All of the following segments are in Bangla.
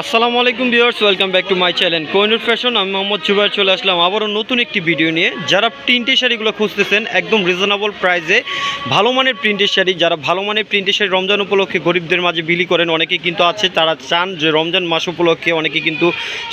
আসসালামু আলাইকুম viewers, welcome back to my channel Kohinoor fashion. আমি মোহাম্মদ জুবাইর চলে আসলাম আবারও নতুন একটি ভিডিও নিয়ে। যারা প্রিন্টের শাড়িগুলো খুঁজতেছেন একদম রিজনেবল প্রাইসে ভালো মানের প্রিন্টের শাড়ি, যারা ভালো মানের প্রিন্টের শাড়ি রমজান উপলক্ষে গরিবদের মাঝে বিলি করেন, অনেকে কিন্তু আছে তারা চান যে রমজান মাস উপলক্ষে অনেকে কিন্তু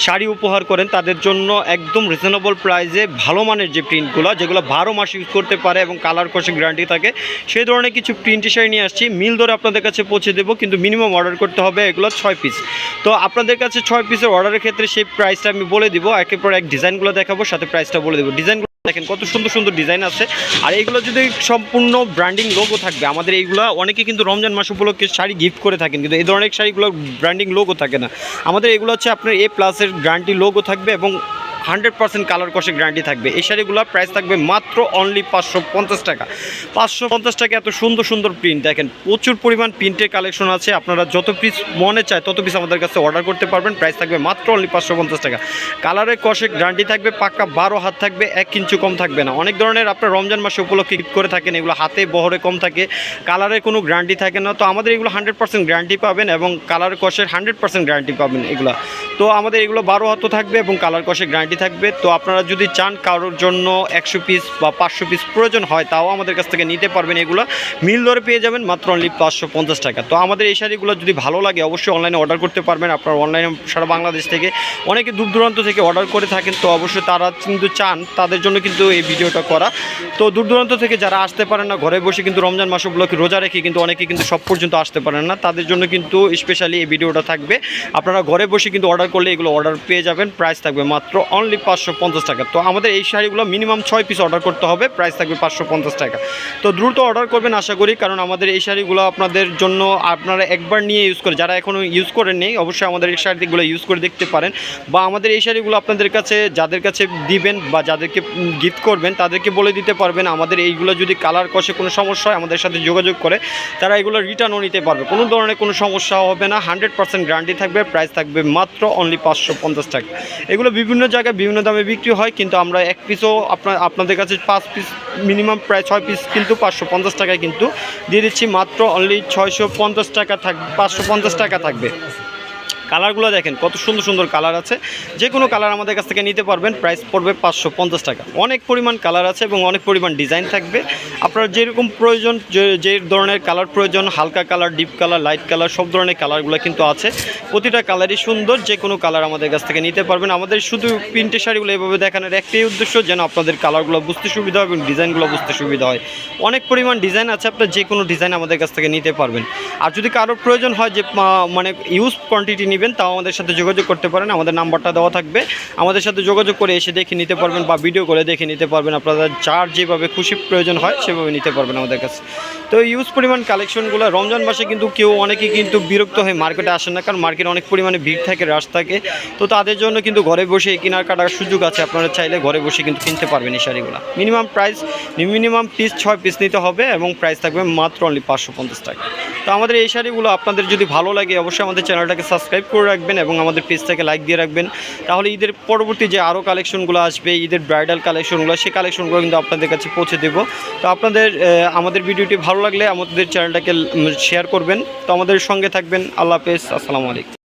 শাড়ি উপহার করেন, তাদের জন্য একদম রিজনেবল প্রাইসে ভালো মানের যে প্রিন্টগুলো যেগুলো 12 মাস ইউজ করতে পারে এবং কালার কষে গ্যারান্টি থাকে, সেই ধরনের কিছু প্রিন্টের শাড়ি নিয়ে আসছি। মিল ধরে আপনাদের কাছে পৌঁছে দেবো, কিন্তু মিনিমাম অর্ডার করতে হবে এগুলো 6 পিস। তো আপনাদের কাছে 6 পিসের অর্ডারের ক্ষেত্রে সেই প্রাইসটা আমি বলে দিব, একের পর এক ডিজাইনগুলো দেখাবো, সাথে প্রাইসটা বলে দেবো। ডিজাইনগুলো দেখেন কত সুন্দর সুন্দর ডিজাইন আছে, আর এইগুলো যদি সম্পূর্ণ ব্র্যান্ডিং লোগো থাকবে। আমাদের এইগুলো অনেকে কিন্তু রমজান মাস উপলক্ষে শাড়ি গিফট করে থাকেন, কিন্তু এই ধরনের শাড়িগুলো ব্র্যান্ডিং লোগো থাকে না। আমাদের এগুলো হচ্ছে আপনার A+ গ্যারান্টি লোগো থাকবে এবং 100% কালার কষে গ্যারান্টি থাকবে। এই শাড়িগুলোর প্রাইস থাকবে মাত্র অনলি 550 টাকা। 550 টাকা এত সুন্দর সুন্দর প্রিন্ট দেখেন, প্রচুর পরিমাণ প্রিন্টের কালেকশন আছে। আপনারা যত পিস মনে চায় তত পিস আমাদের কাছে অর্ডার করতে পারবেন। প্রাইস থাকবে মাত্র অনলি 550 টাকা। কালারের কষে গ্যারান্টি থাকবে, পাক্কা 12 হাত থাকবে, 1 ইঞ্চি কম থাকবে না। অনেক ধরনের আপনার রমজান মাসে উপলক্ষে গিফট করে থাকেন, এগুলো হাতে বহরে কম থাকে, কালারের কোনো গ্যারান্টি থাকে না। তো আমাদের এগুলো 100% গ্যারান্টি পাবেন এবং কালার কষের 100% গ্যারান্টি পাবেন এগুলো। তো আমাদের এগুলো 12 হাতও থাকবে এবং কালার কষে গ্যারান্টি থাকবে। তো আপনারা যদি চান কারোর জন্য 100 পিস বা 500 পিস প্রয়োজন হয়, তাও আমাদের কাছ থেকে নিতে পারবেন। এগুলো মিল ধরে পেয়ে যাবেন মাত্র অনলি 550 টাকা। তো আমাদের এই শাড়িগুলো যদি ভালো লাগে অবশ্যই অনলাইনে অর্ডার করতে পারবেন। আপনারা অনলাইনে সারা বাংলাদেশ থেকে অনেকে দূর দূরান্ত থেকে অর্ডার করে থাকেন, তো অবশ্যই তারা কিন্তু চান, তাদের জন্য কিন্তু এই ভিডিওটা করা। তো দূর দূরান্ত থেকে যারা আসতে পারেন না, ঘরে বসে কিন্তু রমজান মাস উপলক্ষে রোজা রেখে কিন্তু অনেকে কিন্তু সব পর্যন্ত আসতে পারেন না, তাদের জন্য কিন্তু স্পেশালি এই ভিডিওটা থাকবে। আপনারা ঘরে বসে কিন্তু অর্ডার করলে এগুলো অর্ডার পেয়ে যাবেন। প্রাইস থাকবে মাত্র অনলি 550 টাকা। তো আমাদের এই শাড়িগুলো মিনিমাম 6 পিস অর্ডার করতে হবে, প্রাইস থাকবে 550 টাকা। তো দ্রুত অর্ডার করবেন আশা করি, কারণ আমাদের এই শাড়িগুলো আপনাদের জন্য আপনারা একবার নিয়ে ইউজ করে, যারা এখনও ইউজ করেননি অবশ্যই আমাদের এই শাড়িগুলো ইউজ করে দেখতে পারেন। বা আমাদের এই শাড়িগুলো আপনাদের কাছে যাদের কাছে দিবেন বা যাদেরকে গিফট করবেন তাদেরকে বলে দিতে পারবেন, আমাদের এইগুলো যদি কালার কষে কোনো সমস্যা হয় আমাদের সাথে যোগাযোগ করে তারা এগুলো রিটার্নও নিতে পারবে, কোনো ধরনের কোনো সমস্যা হবে না। 100% গ্যারান্টি থাকবে। প্রাইস থাকবে মাত্র অনলি 550 টাকা। এগুলো বিভিন্ন জায়গায় বিভিন্ন দামে বিক্রি হয়, কিন্তু আমরা 1 পিসও আপনাদের কাছে 5 পিস মিনিমাম প্রায় 6 পিস কিন্তু 550 টাকায় কিন্তু দিয়ে দিচ্ছি। মাত্র অনলি 650 টাকা থাকবে, 550 টাকা থাকবে। কালারগুলো দেখেন কত সুন্দর সুন্দর কালার আছে, যে কোনো কালার আমাদের কাছ থেকে নিতে পারবেন। প্রাইস পড়বে 550 টাকা। অনেক পরিমাণ কালার আছে এবং অনেক পরিমাণ ডিজাইন থাকবে। আপনার যেরকম প্রয়োজন, যে ধরনের কালার প্রয়োজন, হালকা colour, deep colour, light colour, সব ধরনের কালারগুলো কিন্তু আছে। প্রতিটা কালারই সুন্দর, যে কোনো কালার আমাদের কাছ থেকে নিতে পারবেন। আমাদের শুধু প্রিন্টের শাড়িগুলো এভাবে দেখানোর একটাই উদ্দেশ্য, যেন আপনাদের কালারগুলো বুঝতে সুবিধা হয় এবং ডিজাইনগুলো বুঝতে সুবিধা হয়। অনেক পরিমাণ ডিজাইন আছে, আপনার যে কোনো ডিজাইন আমাদের কাছ থেকে নিতে পারবেন। আর যদি কারোর প্রয়োজন হয় যে মানে ইউজ কোয়ান্টিটি নেবেন, তাও আমাদের সাথে যোগাযোগ করতে পারেন। আমাদের নাম্বারটা দেওয়া থাকবে, আমাদের সাথে যোগাযোগ করে এসে দেখে নিতে পারবেন বা ভিডিও করে দেখে নিতে পারবেন। আপনাদের যার যেভাবে খুশি প্রয়োজন হয় সেভাবে নিতে পারবেন আমাদের কাছে। তো ইউজ পরিমাণ কালেকশনগুলো রমজান মাসে কিন্তু অনেকেই কিন্তু বিরক্ত হয়ে মার্কেটে আসেন না, কারণ মার্কেটে অনেক পরিমাণে ভিড় থাকে, রাশ থাকে। তো তাদের জন্য কিন্তু ঘরে বসে কেনার কাটার সুযোগ আছে, আপনারা চাইলে ঘরে বসে কিন্তু কিনতে পারবেন এই শাড়িগুলো। মিনিমাম পিস 6 পিস নিতে হবে এবং প্রাইস থাকবে মাত্র অনলি 550 টাকা। তো আমাদের এই শাড়িগুলো আপনাদের যদি ভালো লাগে অবশ্যই আমাদের চ্যানেলটাকে সাবস্ক্রাইব করে রাখবেন এবং আমাদের পেজটাকে লাইক দিয়ে রাখবেন। তাহলে ঈদের পরবর্তী যে আরও কালেকশনগুলো আসবে, ঈদের ব্রাইডাল কালেকশনগুলো, সেই কালেকশনগুলো কিন্তু আপনাদের কাছে পৌঁছে দেবো। তো আপনাদের আমাদের ভিডিওটি ভালো লাগলে আমাদের চ্যানেলটাকে শেয়ার করবেন। তো আমাদের সঙ্গে থাকবেন। আল্লাহ হাফেজ, আসসালামু আলাইকুম।